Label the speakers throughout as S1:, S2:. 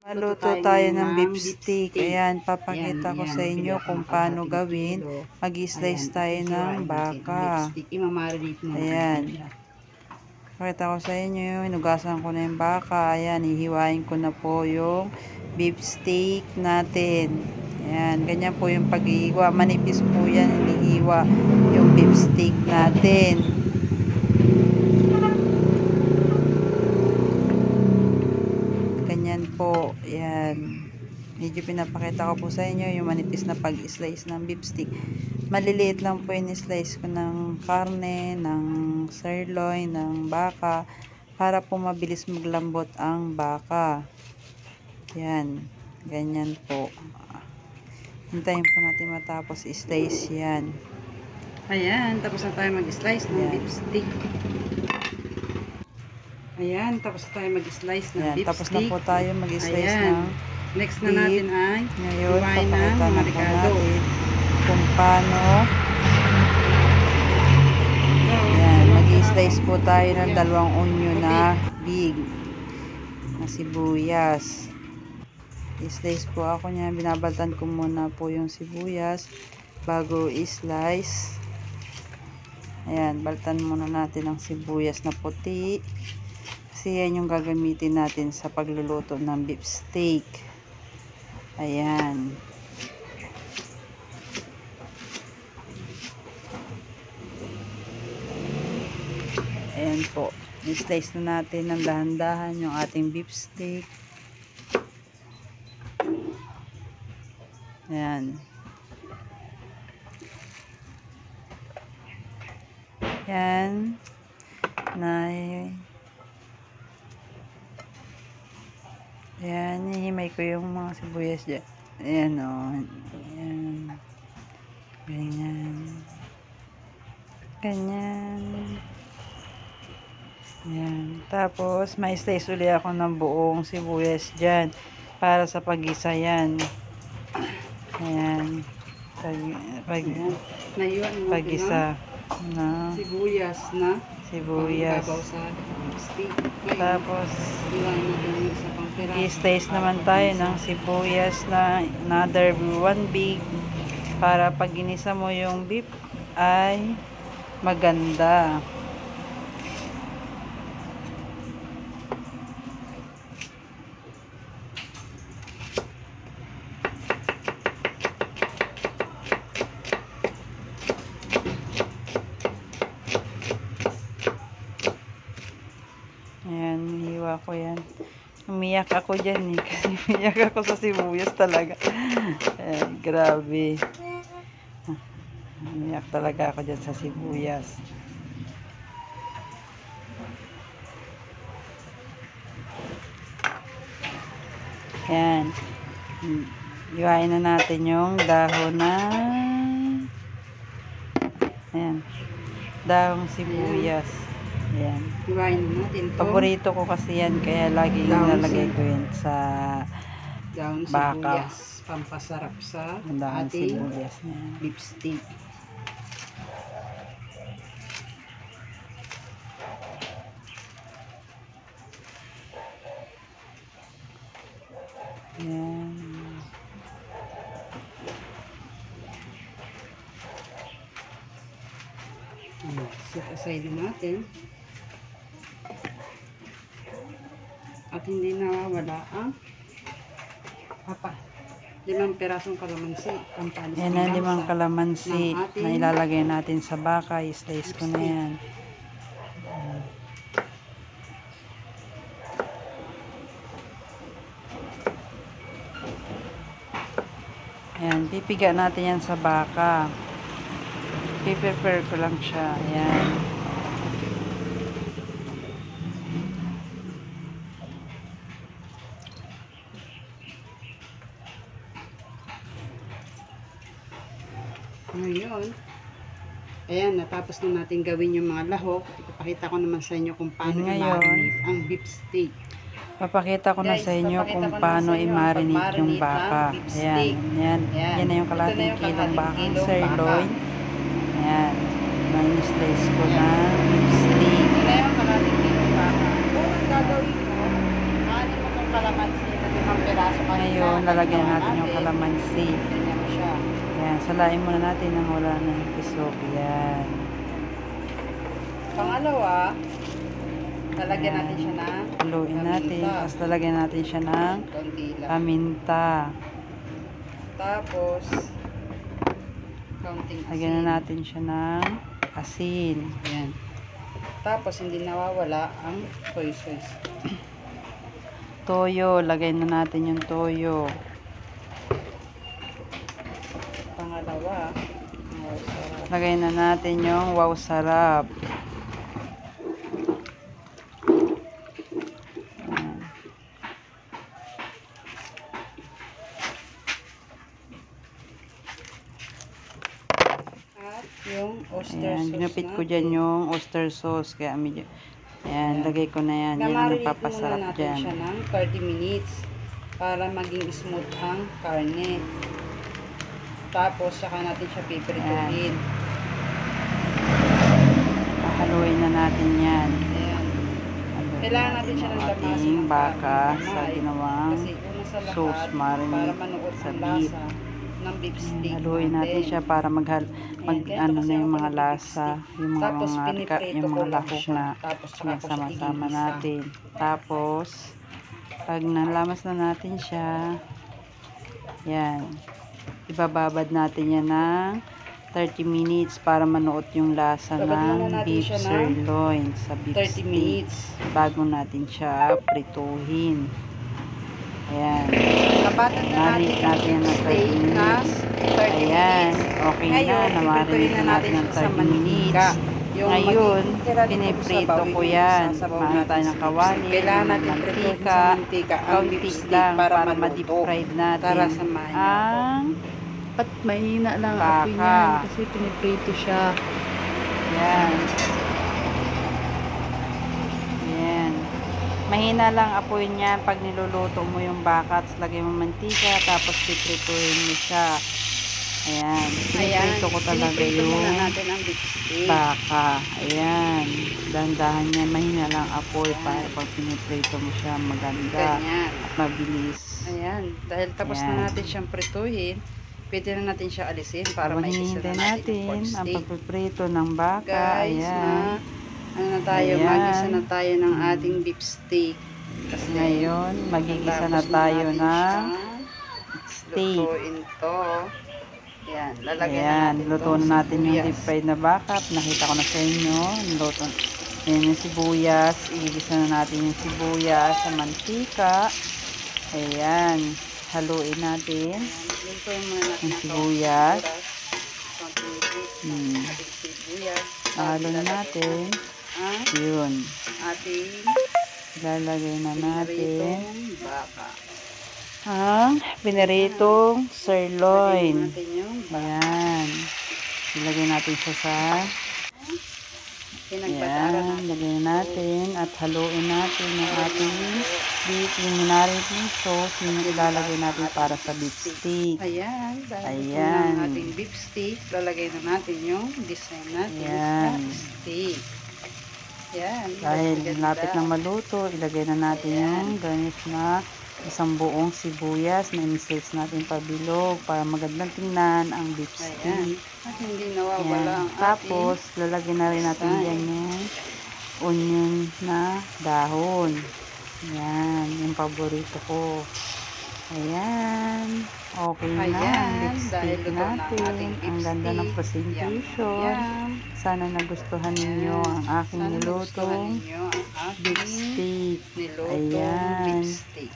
S1: Luto tayo ng beef steak. Ayan, papakita ko sa inyo kung paano gawin. Mag-slice tayo ng baka. Ayan. Pakita ko sa inyo, hinugasan ko na yung baka. Ayan, hihiwain ko na po yung beef steak natin. Ayan, ganyan po yung pag-ihiwa. Manipis po yan, hinihiwa yung beef steak natin. Ganyan po, ayan. Medyo pinapakita ko po sa inyo yung manipis na pag-slice ng beef steak. Maliliit lang po yung slice ko ng karne, ng sirloin, ng baka, para po mabilis maglambot ang baka. Yan, ganyan po. Hintayin po natin matapos i-slice yan.
S2: Ayan, tapos na tayo mag-slice ng beef steak. Ayan, tapos na tayo mag-slice ng beef steak.
S1: Tapos na po tayo mag-slice ng
S2: next na natin ay
S1: ngayon,
S2: iwain ng
S1: papakita
S2: mga
S1: na po
S2: ricado.
S1: natin kung paano. Ayan, mag-slice po tayo ng 2 onion na big na sibuyas. I-slice po ako niya. Binabaltan ko muna po yung sibuyas bago i-slice. Ayan, baltan muna natin ang sibuyas na puti. Kasi yan yung gagamitin natin sa pagluluto ng beef steak. Ayan. Ayan po. I-slice na natin ng dahan-dahan yung ating beef steak. Ayan. Ayan. Ayan, hihimay ko yung mga sibuyas dyan. Ayan o. Ayan. Ganyan. Ganyan. Ayan. Tapos, may slice ulit ako ng buong sibuyas dyan. Para sa pag-isa yan. Ayan. Pag-isa. Na
S2: Sibuyas na
S1: sibuyas.
S2: sa beef steak.
S1: Tapos, i-slice naman tayo ng sibuyas na another 1 big para pag ginisa mo yung beef ay maganda. Ayan, hiwa ko yan. Umiyak ako dyan eh. Kasi umiyak ako sa sibuyas talaga. Ayan, grabe. Umiyak talaga ako dyan sa sibuyas. Ayan. Iwain na natin yung dahon na ayan. Dahong sibuyas. Ayan.
S2: Iwain natin ito.
S1: Paborito ko kasi yan, kaya lagi nilalagay ko yan sa
S2: daon
S1: baka.
S2: sibuyas. Pampasarap sa
S1: Daon
S2: ating
S1: sibuyas niya.
S2: beef steak.
S1: Ayan.
S2: Set aside natin. At hindi nawawala ang 5 pirasong kalamansi.
S1: Yan ang 5 kalamansi na ilalagay natin sa baka. I-slice ko na yan. Ayan, pipiga natin yan sa baka. I-prepare ko lang siya. Ayan.
S2: Ngayon, ayan, natapos na natin gawin yung mga lahok. Ipapakita ko naman sa inyo kung paano i-marinate ang beef steak.
S1: Papakita ko na sa inyo kung paano i-marinate yung baka. Ayan, ayan. Yan na yung kalating kilong bakang sirloin. Ayan. Slice ko na beef steak.
S2: Ito na yung kalating kilong baka. Kung ang gagawin mo, kanin mo itong kalamansi na 5 piraso.
S1: Ngayon, lalagyan natin yung kalamansi.
S2: Ganyan siya.
S1: Yan, salain muna natin nang wala na yung pisok. Yan.
S2: Pangalawa, lalagyan natin siya ng
S1: Haluin natin. Tapos lalagyan natin siya ng
S2: konti lang.
S1: paminta.
S2: Tapos, kaunting asin.
S1: Lagyan na natin siya ng asin.
S2: Yan. Tapos, hindi nawawala ang soy sauce.
S1: Toyo. Lagay na natin yung toyo.
S2: Pangalawa,
S1: Lagay na natin yung wow sarap.
S2: at yung oyster
S1: Ayan,
S2: sauce
S1: ginupit ko
S2: natin.
S1: dyan yung oyster sauce. Kaya medyo, ayan, lagay ko na yan. Yan ang
S2: Namarinate muna
S1: nagpapasarap
S2: natin
S1: dyan.
S2: siya ng 30 minutes para maging smooth ang karne. Tapos, saka natin siya piprituhin.
S1: Haluin na natin yan.
S2: Ayan.
S1: Haluin
S2: Kailangan natin siya ng
S1: ating
S2: lamasin ng
S1: baka sa
S2: kamay.
S1: ginawang
S2: Kasi una sa lahat,
S1: sauce
S2: para
S1: marinade
S2: manuot
S1: sa
S2: ang
S1: beef.
S2: lasa ng beef steak
S1: Haluin natin siya para mag
S2: ganito
S1: ano
S2: kasi
S1: na yung
S2: ako
S1: mga
S2: ng
S1: lasa, yung mga
S2: Tapos, piniprito
S1: yung
S2: ko
S1: mga
S2: lang
S1: lahok
S2: siya.
S1: na
S2: Tapos, saka ko siya
S1: sinasama-sama
S2: igigisa.
S1: natin. Tapos, pag nalamas na natin siya, yan, ibababad natin yan ng 30 minutes para manuot yung lasa
S2: Babad muna
S1: ng
S2: natin
S1: beef
S2: siya ng
S1: sirloin sa beef
S2: 30
S1: steak
S2: minutes.
S1: bago natin siya prituhin. Ayan.
S2: Kapatan na natin
S1: Marinate natin
S2: yung
S1: ng 30
S2: steak na
S1: minutes.
S2: 30
S1: Ayan.
S2: minutes.
S1: Okay
S2: Ngayon,
S1: na. Namarinate
S2: piprituhin
S1: na natin ng
S2: siya sa
S1: 30 minutes.
S2: Yung
S1: Ngayon,
S2: magtitira dito sa
S1: piniprito
S2: sabaw,
S1: ko
S2: yung
S1: yan.
S2: isasabaw
S1: Maano
S2: natin
S1: tayo
S2: sa
S1: ng
S2: beef
S1: kawali,
S2: steak. Kailangan natin prituhin sa mantika ang
S1: kaunti
S2: beef steak
S1: lang
S2: para
S1: para ma-deep
S2: maluto.
S1: fried natin
S2: Tara, samahan niyo ako.
S1: ang
S2: At mahina lang
S1: Baka.
S2: apoy niyan kasi piniprito siya.
S1: yan. Yan. Mahina lang apoy niyan pag niluluto mo yung baka, tapos lagay mo mantika, tapos piprituhin mo siya. Ayan. Piniprito ko talaga
S2: piniprito
S1: yung
S2: muna natin ang beef steak.
S1: baka. Ayan. Dahan-dahan yan. Mahina lang apoy para pag piniprito mo siya maganda
S2: Ganyan.
S1: at mabilis.
S2: Ayan. Dahil tapos
S1: Ayan.
S2: na natin siyang prituhin, pwede na natin siya alisin para
S1: Habang
S2: maigisa
S1: hinihintay
S2: na natin yung pork
S1: natin ang
S2: steak.
S1: pagpiprito ng baka.
S2: Guys,
S1: Ayan.
S2: ano na tayo,
S1: Ayan.
S2: magisa na tayo ng ating beef steak. Kasi
S1: Ngayon, magigisa na
S2: natapos
S1: tayo
S2: natin
S1: ng
S2: siyang
S1: steak.
S2: lutuin to. Ayan, lalagyan
S1: Ayan,
S2: na natin
S1: luto
S2: tong
S1: na natin yung
S2: sibuyas.
S1: deep fried na baka. Nakita ko na sa inyo. Luto. Ayan yung sibuyas. Igigisa na natin yung sibuyas sa mantika. Ayan. Haluin natin.
S2: Lutuin muna natin
S1: Yung
S2: ang
S1: sibuyas.
S2: Ating sibuyas.
S1: Halo na natin.
S2: Ang
S1: Yun.
S2: ating
S1: Ilalagay na natin
S2: pritong baka.
S1: ang piniritong
S2: Lagyan
S1: sirloin.
S2: natin yung
S1: Ayan. Ilagay natin siya sa
S2: pinagbataran
S1: ayan.
S2: natin.
S1: Lagay natin at haluin natin ang ating beef. Yung minarinate sauce, yung ilalagay natin para sa beef steak.
S2: Ayan, dahil
S1: Ayan.
S2: ito na ang ating beef steak, lalagay na natin yung design natin
S1: Ayan.
S2: na steak. Ayan.
S1: Dahil
S2: ganda.
S1: lapit ng maluto, ilagay na natin yung garnish na isang buong sibuyas na i-slice natin pabilog para magandang tingnan ang beef
S2: Ayan.
S1: steak.
S2: At hindi nawawala
S1: Ayan.
S2: ang
S1: Tapos, lalagyan na rin natin
S2: design.
S1: dyan yung onion na dahon. Ayan, yung paborito ko. Ayan. Okay na ang
S2: Ayan,
S1: beef
S2: dahil
S1: steak
S2: luto na ang
S1: natin.
S2: ating beef
S1: Ang ganda ng
S2: steak.
S1: presentation.
S2: Ayan.
S1: Sana nagustuhan ninyo ang aking
S2: Sana nagustuhan
S1: nilutong
S2: ninyo ang
S1: beef
S2: aking
S1: steak.
S2: nilutong
S1: Ayan.
S2: beef steak.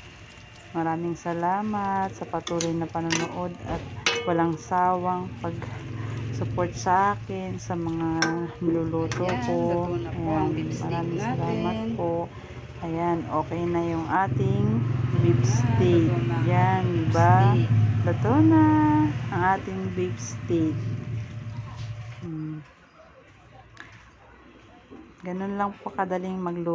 S1: Maraming salamat sa patuloy na panonood at walang sawang pag-support sa akin sa mga niluluto
S2: Ayan,
S1: ko.
S2: luto na po ang beef steak
S1: Maraming
S2: natin.
S1: salamat po. Ayan, okay na yung ating beef steak.
S2: luto na ang
S1: Yan,
S2: beef
S1: diba?
S2: steak.
S1: Luto na ang ating beef steak. Ganun lang po kadaling magluto.